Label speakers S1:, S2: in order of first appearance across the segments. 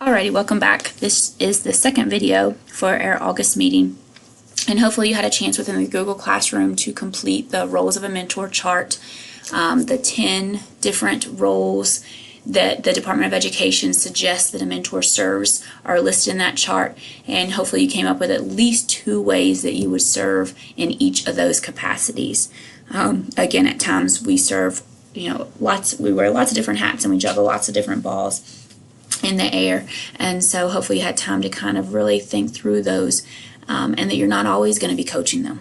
S1: Alrighty, welcome back. This is the second video for our August meeting, and hopefully you had a chance within the Google Classroom to complete the roles of a mentor chart, the 10 different roles that the Department of Education suggests that a mentor serves are listed in that chart, and hopefully you came up with at least 2 ways that you would serve in each of those capacities. Again, at times we serve, we wear lots of different hats and we juggle lots of different balls in the air, and so hopefully you had time to kind of really think through those, and that you're not always going to be coaching them,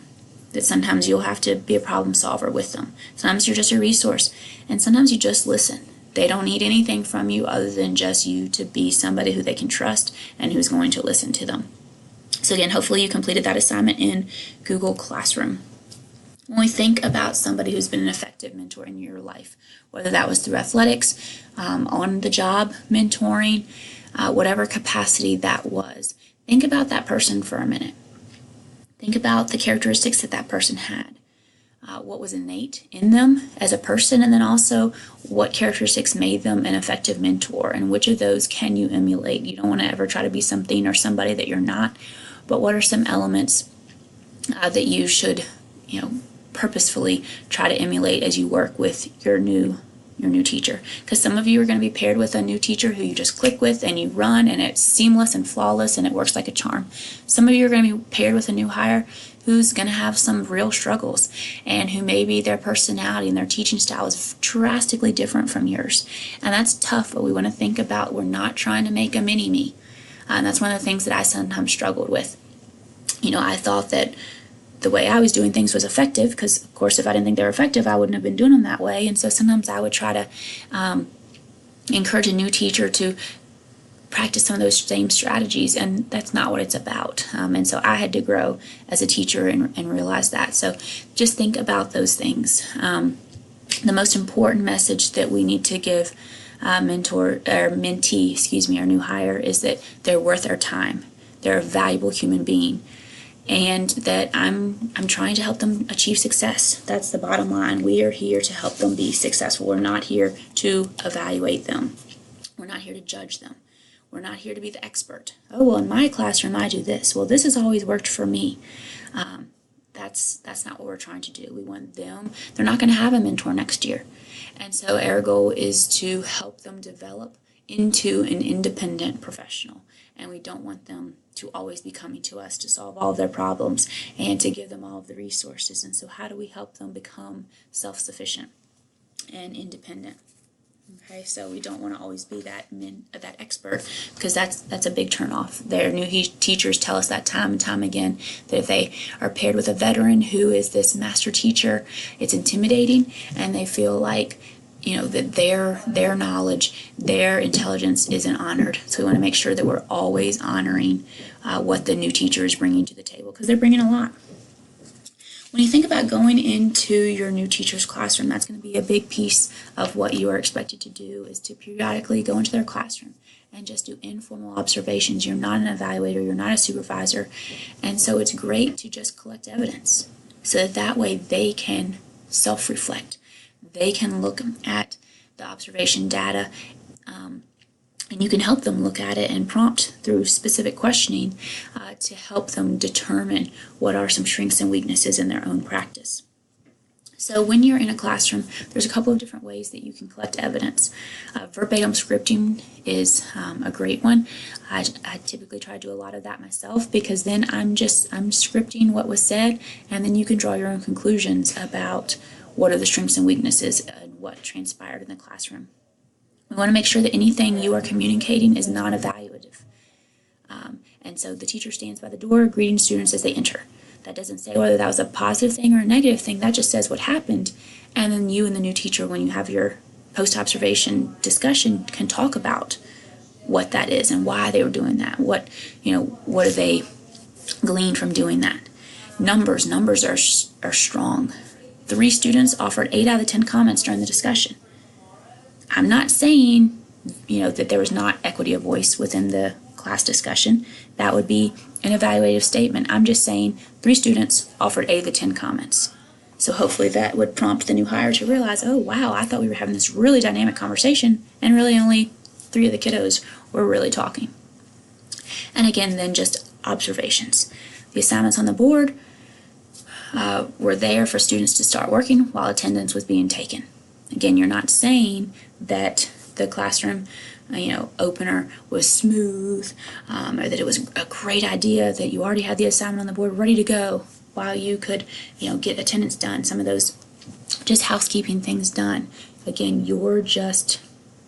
S1: that sometimes you'll have to be a problem solver with them. Sometimes you're just a resource, and sometimes you just listen. They don't need anything from you other than just you to be somebody who they can trust and who's going to listen to them. So again, hopefully you completed that assignment in Google Classroom. When we think about somebody who's been an effective mentor in your life, whether that was through athletics, on the job, mentoring, whatever capacity that was, think about that person for a minute. Think about the characteristics that that person had, what was innate in them as a person, and then also what characteristics made them an effective mentor, and which of those can you emulate. You don't want to ever try to be something or somebody that you're not, but what are some elements that you should, purposefully try to emulate as you work with your new teacher. Because some of you are going to be paired with a new teacher who you just click with and you run and it's seamless and flawless and it works like a charm. Some of you are going to be paired with a new hire who's going to have some real struggles and who maybe their personality and their teaching style is drastically different from yours. And that's tough, but we want to think about, we're not trying to make a mini-me. And that's one of the things that I sometimes struggled with. I thought that the way I was doing things was effective, because of course if I didn't think they were effective I wouldn't have been doing them that way. And so sometimes I would try to encourage a new teacher to practice some of those same strategies, and that's not what it's about. And so I had to grow as a teacher and realize that. So just think about those things. The most important message that we need to give mentee, our new hire, is that they're worth our time. They're a valuable human being, and that I'm trying to help them achieve success. That's the bottom line. We are here to help them be successful. We're not here to evaluate them. We're not here to judge them. We're not here to be the expert. Oh, well, in my classroom I do this. Well, this has always worked for me. That's not what we're trying to do. We want them. They're not going to have a mentor next year. And so our goal is to help them develop into an independent professional. And we don't want them to always be coming to us to solve all of their problems and to give them all of the resources. And so how do we help them become self-sufficient and independent? Okay, so we don't want to always be that expert, because that's a big turnoff. Their new teachers tell us that time and time again, that if they are paired with a veteran who is this master teacher, it's intimidating, and they feel like that their knowledge, their intelligence isn't honored. So we want to make sure that we're always honoring what the new teacher is bringing to the table, because they're bringing a lot. When you think about going into your new teacher's classroom, that's going to be a big piece of what you are expected to do, is to periodically go into their classroom and just do informal observations. You're not an evaluator, you're not a supervisor, and so it's great to just collect evidence so that way they can self-reflect. They can look at the observation data, and you can help them look at it and prompt through specific questioning to help them determine what are some strengths and weaknesses in their own practice. So when you're in a classroom, there's a couple of different ways that you can collect evidence. Verbatim scripting is a great one. I typically try to do a lot of that myself, because then I'm scripting what was said, and then you can draw your own conclusions about what are the strengths and weaknesses and what transpired in the classroom. We want to make sure that anything you are communicating is non-evaluative. And so the teacher stands by the door greeting students as they enter. That doesn't say whether that was a positive thing or a negative thing. That just says what happened. And then you and the new teacher, when you have your post-observation discussion, can talk about what that is and why they were doing that. What do they glean from doing that? Numbers are strong. 3 students offered 8 out of the 10 comments during the discussion. I'm not saying, that there was not equity of voice within the class discussion. That would be an evaluative statement. I'm just saying 3 students offered 8 of the 10 comments. So hopefully that would prompt the new hire to realize, oh wow, I thought we were having this really dynamic conversation, and really only 3 of the kiddos were really talking. And again, then just observations. The assignments on the board were there for students to start working while attendance was being taken. Again, you're not saying that the classroom opener was smooth, or that it was a great idea that you already had the assignment on the board ready to go while you could, get attendance done, some of those just housekeeping things done. Again, you're just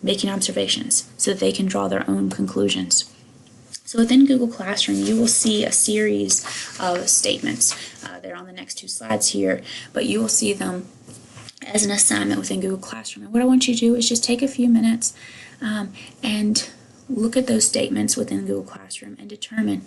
S1: making observations so that they can draw their own conclusions. So within Google Classroom, you will see a series of statements. They're on the next 2 slides here, but you will see them as an assignment within Google Classroom. And what I want you to do is just take a few minutes and look at those statements within Google Classroom and determine,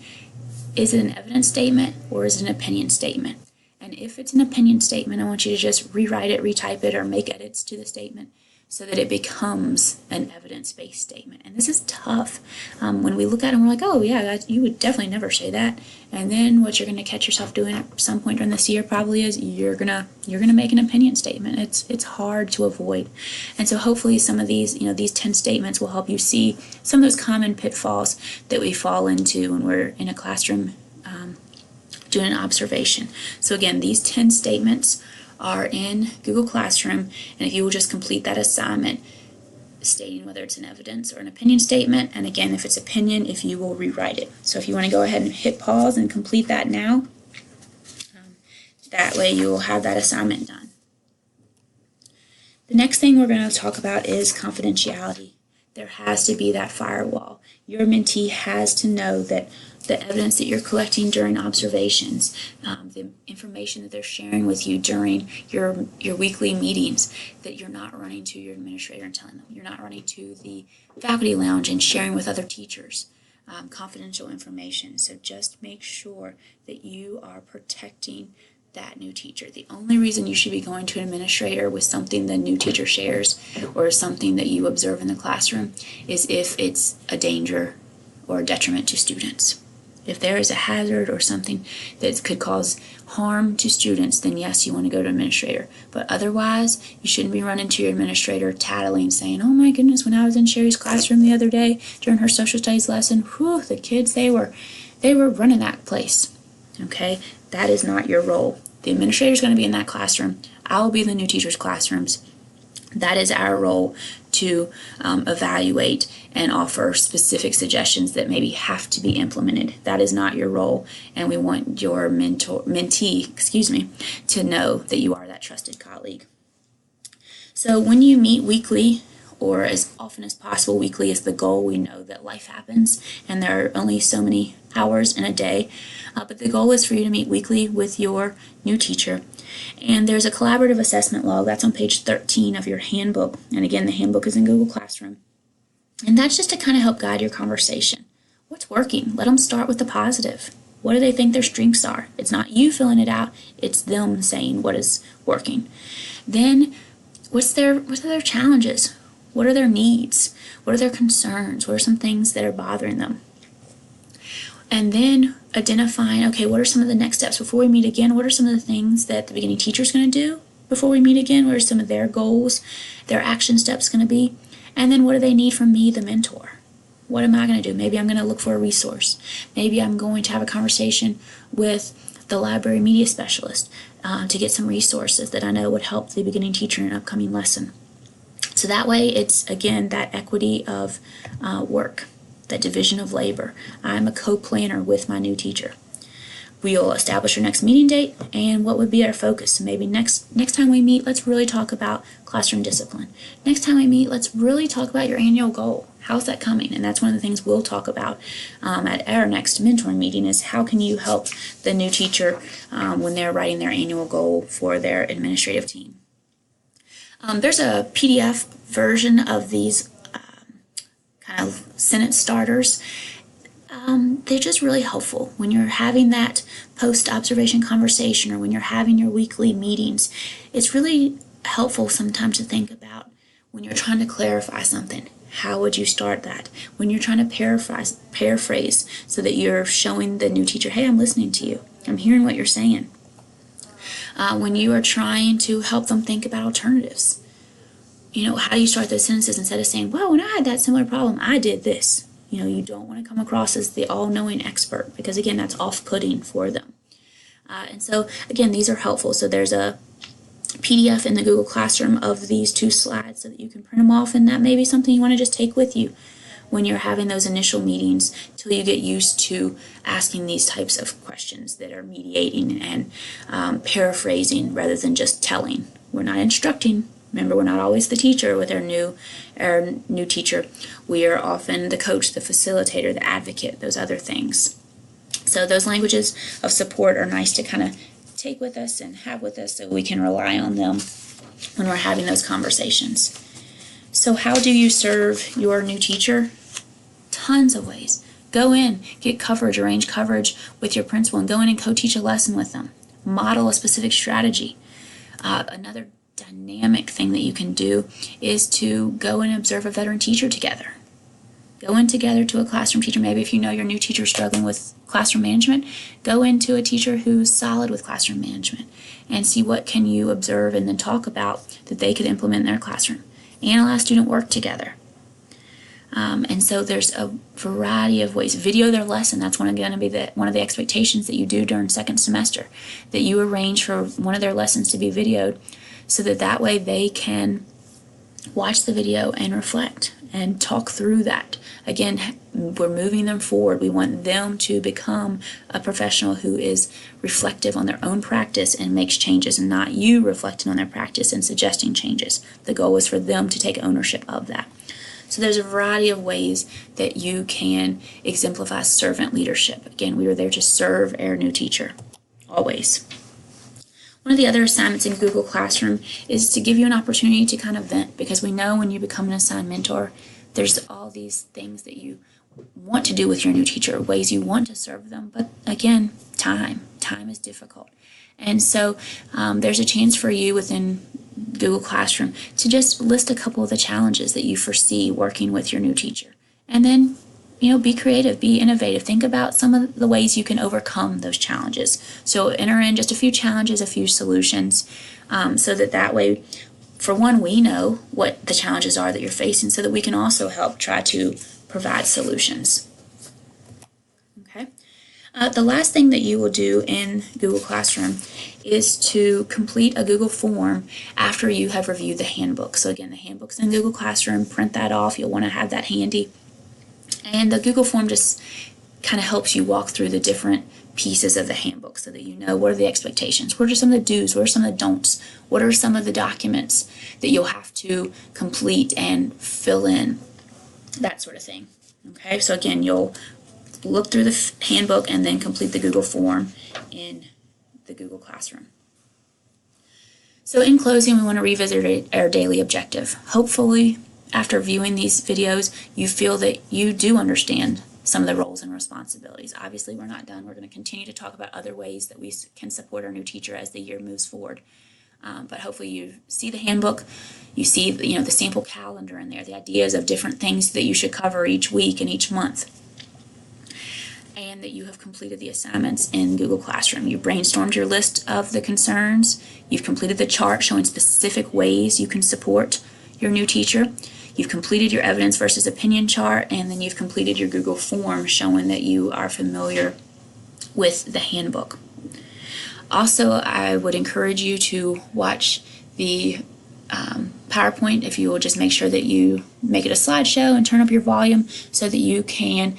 S1: is it an evidence statement or is it an opinion statement? And if it's an opinion statement, I want you to just rewrite it, retype it, or make edits to the statement so that it becomes an evidence-based statement. And this is tough. When we look at it, we're like, oh yeah, you would definitely never say that. And then what you're going to catch yourself doing at some point during this year probably is you're gonna make an opinion statement. It's hard to avoid. And so hopefully some of these, these 10 statements will help you see some of those common pitfalls that we fall into when we're in a classroom doing an observation. So again, these 10 statements are in Google Classroom, and if you will just complete that assignment stating whether it's an evidence or an opinion statement, and again, if it's opinion, if you will rewrite it. So if you want to go ahead and hit pause and complete that now, that way you will have that assignment done. The next thing we're going to talk about is confidentiality. There has to be that firewall. Your mentee has to know that the evidence that you're collecting during observations, the information that they're sharing with you during your weekly meetings, that you're not running to your administrator and telling them. You're not running to the faculty lounge and sharing with other teachers confidential information. So just make sure that you are protecting that new teacher. The only reason you should be going to an administrator with something the new teacher shares or something that you observe in the classroom is if it's a danger or a detriment to students. If there is a hazard or something that could cause harm to students, then yes, you want to go to an administrator. But otherwise, you shouldn't be running to your administrator tattling, saying, oh my goodness, when I was in Sherry's classroom the other day during her social studies lesson, whew, the kids, they were running that place. Okay, that is not your role. The administrator is going to be in that classroom. I will be in the new teacher's classrooms. That is our role to evaluate and offer specific suggestions that maybe have to be implemented. That is not your role, and we want your mentee, to know that you are that trusted colleague. So when you meet weekly, or as often as possible, weekly is the goal. We know that life happens and there are only so many hours in a day, but the goal is for you to meet weekly with your new teacher. And there's a collaborative assessment log that's on page 13 of your handbook. And again, the handbook is in Google Classroom. And that's just to kind of help guide your conversation. What's working? Let them start with the positive. What do they think their strengths are? It's not you filling it out, it's them saying what is working. Then, what are their challenges? What are their needs? What are their concerns? What are some things that are bothering them? And then identifying, okay, what are some of the next steps before we meet again? What are some of the things that the beginning teacher is going to do before we meet again? What are some of their goals, their action steps going to be? And then what do they need from me, the mentor? What am I going to do? Maybe I'm going to look for a resource. Maybe I'm going to have a conversation with the library media specialist to get some resources that I know would help the beginning teacher in an upcoming lesson. So that way it's, again, that equity of work, that division of labor. I'm a co-planner with my new teacher. We'll establish our next meeting date and what would be our focus. So maybe next time we meet, let's really talk about classroom discipline. Next time we meet, let's really talk about your annual goal. How's that coming? And that's one of the things we'll talk about at our next mentoring meeting is how can you help the new teacher when they're writing their annual goal for their administrative team. There's a PDF version of these kind of sentence starters. They're just really helpful when you're having that post-observation conversation or when you're having your weekly meetings. It's really helpful sometimes to think about when you're trying to clarify something. How would you start that? When you're trying to paraphrase so that you're showing the new teacher, hey, I'm listening to you. I'm hearing what you're saying. When you are trying to help them think about alternatives. What are some of the things that could possibly be better? What are some of the things that could possibly be improved? And then how do you start those sentences instead of saying, well, when I had that similar problem, I did this. You don't want to come across as the all-knowing expert, because again, that's off-putting for them. And so again, these are helpful. So there's a PDF in the Google Classroom of these 2 slides so that you can print them off, and that may be something you want to just take with you when you're having those initial meetings till you get used to asking these types of questions that are mediating and paraphrasing rather than just telling. We're not instructing. Remember, we're not always the teacher with our new teacher. We are often the coach, the facilitator, the advocate, those other things. So those languages of support are nice to kind of take with us and have with us so we can rely on them when we're having those conversations. So how do you serve your new teacher? Tons of ways. Go in, get coverage, arrange coverage with your principal, and go in and co-teach a lesson with them. Model a specific strategy. Another dynamic thing that you can do is to go and observe a veteran teacher together. Go in together to a classroom teacher. Maybe if you know your new teacher is struggling with classroom management, go into a teacher who's solid with classroom management and see what can you observe and then talk about that they could implement in their classroom. Analyze student work together. And so there's a variety of ways. Video their lesson. That's going to be one of the expectations that you do during second semester, that you arrange for one of their lessons to be videoed so that way they can watch the video and reflect and talk through that. Again, we're moving them forward. We want them to become a professional who is reflective on their own practice and makes changes, and not you reflecting on their practice and suggesting changes. The goal is for them to take ownership of that. So there's a variety of ways that you can exemplify servant leadership. Again, we are there to serve our new teacher, always. One of the other assignments in Google Classroom is to give you an opportunity to kind of vent, because we know when you become an assigned mentor, there's all these things that you want to do with your new teacher, ways you want to serve them, but again, time is difficult. And so there's a chance for you within Google Classroom to just list a couple of the challenges that you foresee working with your new teacher. And then, be creative, be innovative. Think about some of the ways you can overcome those challenges. So enter in just a few challenges, a few solutions, so that way, for one, we know what the challenges are that you're facing so that we can also help try to provide solutions. Okay. The last thing that you will do in Google Classroom is to complete a Google form after you have reviewed the handbook. So again, the handbook's in Google Classroom. Print that off. You'll want to have that handy. And the Google form just kind of helps you walk through the different pieces of the handbook so that you know what are the expectations, what are some of the do's, what are some of the don'ts, what are some of the documents that you'll have to complete and fill in, that sort of thing. Okay, so again, you'll look through the handbook and then complete the Google form in the Google Classroom. So in closing, we want to revisit our daily objective. Hopefully, after viewing these videos, you feel that you do understand some of the roles and responsibilities. Obviously, we're not done. We're going to continue to talk about other ways that we can support our new teacher as the year moves forward. But hopefully you see the handbook, you see the sample calendar in there, the ideas of different things that you should cover each week and each month, and that you have completed the assignments in Google Classroom. You brainstormed your list of the concerns, you've completed the chart showing specific ways you can support your new teacher, you've completed your evidence versus opinion chart, and then you've completed your Google form showing that you are familiar with the handbook. Also, I would encourage you to watch the PowerPoint. If you will just make sure that you make it a slideshow and turn up your volume so that you can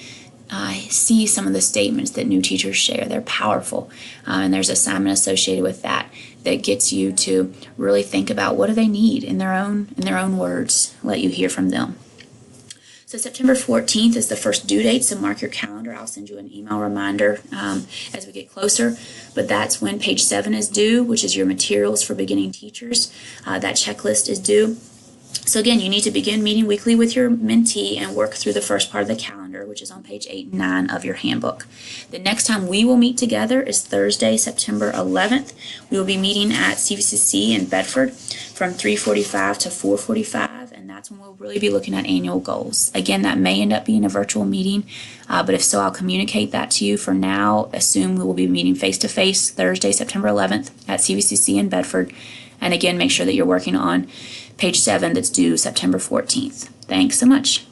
S1: see some of the statements that new teachers share. They're powerful, and there's an assignment associated with that gets you to really think about what do they need in their own words. Let you hear from them. So September 14th is the first due date, so mark your calendar. I'll send you an email reminder as we get closer, but that's when page 7 is due, which is your materials for beginning teachers. That checklist is due. So again, you need to begin meeting weekly with your mentee and work through the first part of the calendar, which is on page 8 and 9 of your handbook. The next time we will meet together is Thursday, September 11th. We will be meeting at CVCC in Bedford from 3:45 to 4:45, and that's when we'll really be looking at annual goals. Again, that may end up being a virtual meeting, but if so, I'll communicate that to you. For now, assume we will be meeting face-to-face Thursday, September 11th at CVCC in Bedford. And again, make sure that you're working on page 7 that's due September 14th. Thanks so much.